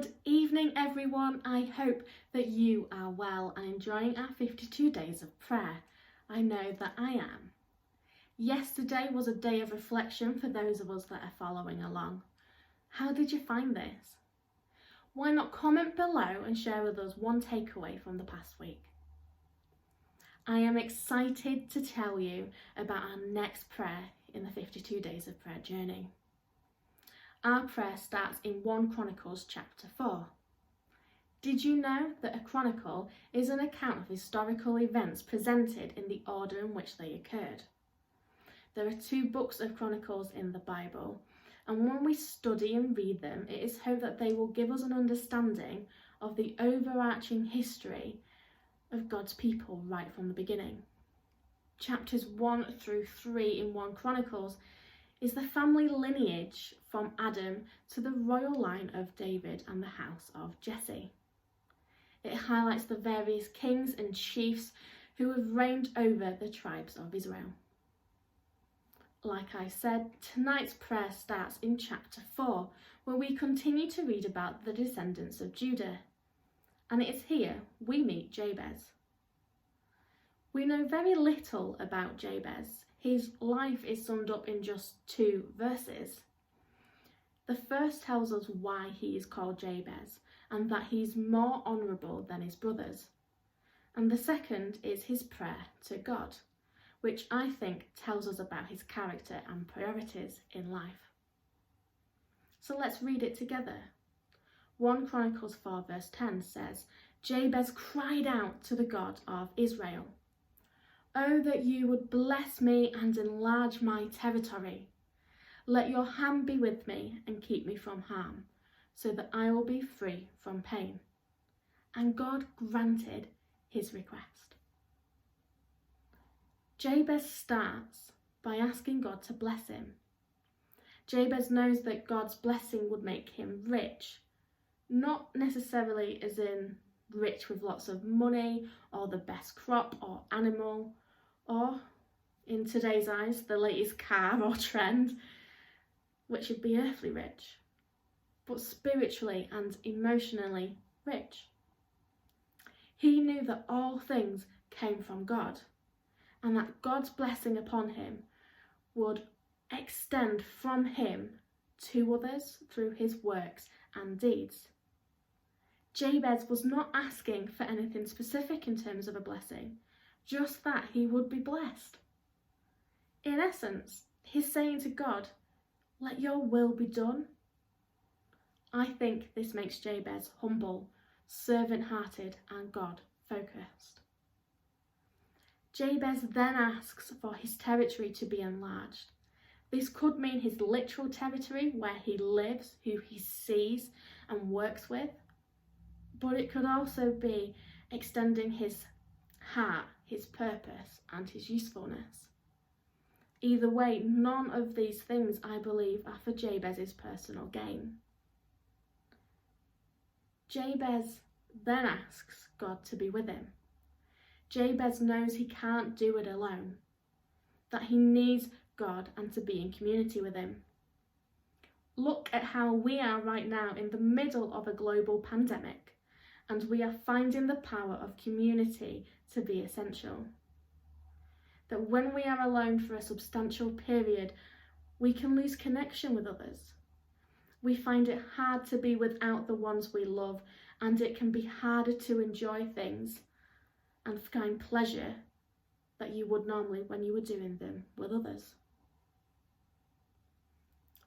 Good evening, everyone. I hope that you are well and enjoying our 52 days of prayer. I know that I am. Yesterday was a day of reflection for those of us that are following along. How did you find this? Why not comment below and share with us one takeaway from the past week? I am excited to tell you about our next prayer in the 52 days of prayer journey. Our prayer starts in 1 Chronicles chapter 4. Did you know that a chronicle is an account of historical events presented in the order in which they occurred? There are 2 books of Chronicles in the Bible, and when we study and read them, it is hoped that they will give us an understanding of the overarching history of God's people right from the beginning. Chapters 1 through 3 in 1 Chronicles is the family lineage from Adam to the royal line of David and the house of Jesse. It highlights the various kings and chiefs who have reigned over the tribes of Israel. Like I said, tonight's prayer starts in chapter 4, where we continue to read about the descendants of Judah. And it is here we meet Jabez. We know very little about Jabez. His life is summed up in just 2 verses. The first tells us why he is called Jabez and that he's more honourable than his brothers. And the second is his prayer to God, which I think tells us about his character and priorities in life. So let's read it together. 1 Chronicles 4 verse 10 says, Jabez cried out to the God of Israel, "Oh, that you would bless me and enlarge my territory. Let your hand be with me and keep me from harm, so that I will be free from pain." And God granted his request. Jabez starts by asking God to bless him. Jabez knows that God's blessing would make him rich, not necessarily as in rich with lots of money or the best crop or animal, or in today's eyes, the latest car or trend, which would be earthly rich, but spiritually and emotionally rich. He knew that all things came from God, and that God's blessing upon him would extend from him to others through his works and deeds. Jabez was not asking for anything specific in terms of a blessing, just that he would be blessed. In essence, he's saying to God, "Let your will be done." I think this makes Jabez humble, servant-hearted and God-focused. Jabez then asks for his territory to be enlarged. This could mean his literal territory where he lives, who he sees and works with, but it could also be extending his heart, his purpose and his usefulness. Either way, none of these things, I believe, are for Jabez's personal gain. Jabez then asks God to be with him. Jabez knows he can't do it alone, that he needs God and to be in community with him. Look at how we are right now in the middle of a global pandemic, and we are finding the power of community to be essential. That when we are alone for a substantial period, we can lose connection with others. We find it hard to be without the ones we love, and it can be harder to enjoy things and find pleasure that you would normally when you were doing them with others.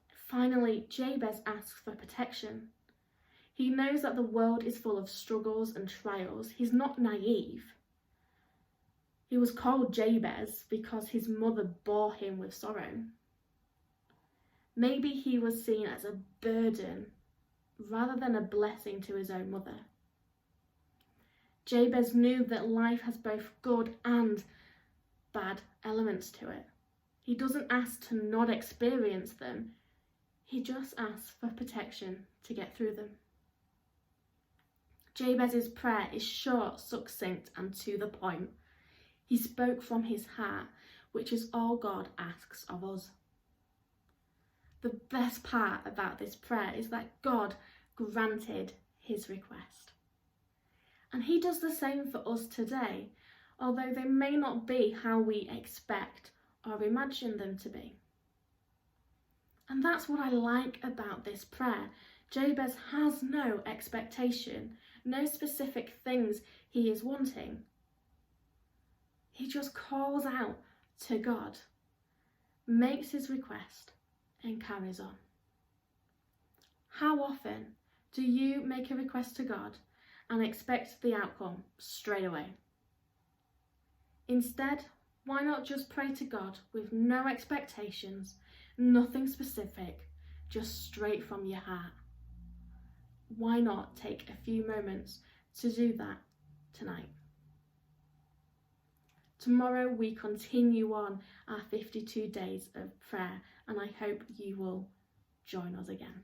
Finally, Jabez asks for protection. He knows that the world is full of struggles and trials. He's not naive. He was called Jabez because his mother bore him with sorrow. Maybe he was seen as a burden rather than a blessing to his own mother. Jabez knew that life has both good and bad elements to it. He doesn't ask to not experience them. He just asks for protection to get through them. Jabez's prayer is short, succinct and to the point. He spoke from his heart, which is all God asks of us. The best part about this prayer is that God granted his request. And he does the same for us today, although they may not be how we expect or imagine them to be. And that's what I like about this prayer. Jabez has no expectation, no specific things he is wanting. He just calls out to God, makes his request, and carries on. How often do you make a request to God and expect the outcome straight away? Instead, why not just pray to God with no expectations, nothing specific, just straight from your heart? Why not take a few moments to do that tonight? Tomorrow we continue on our 52 days of prayer, and I hope you will join us again.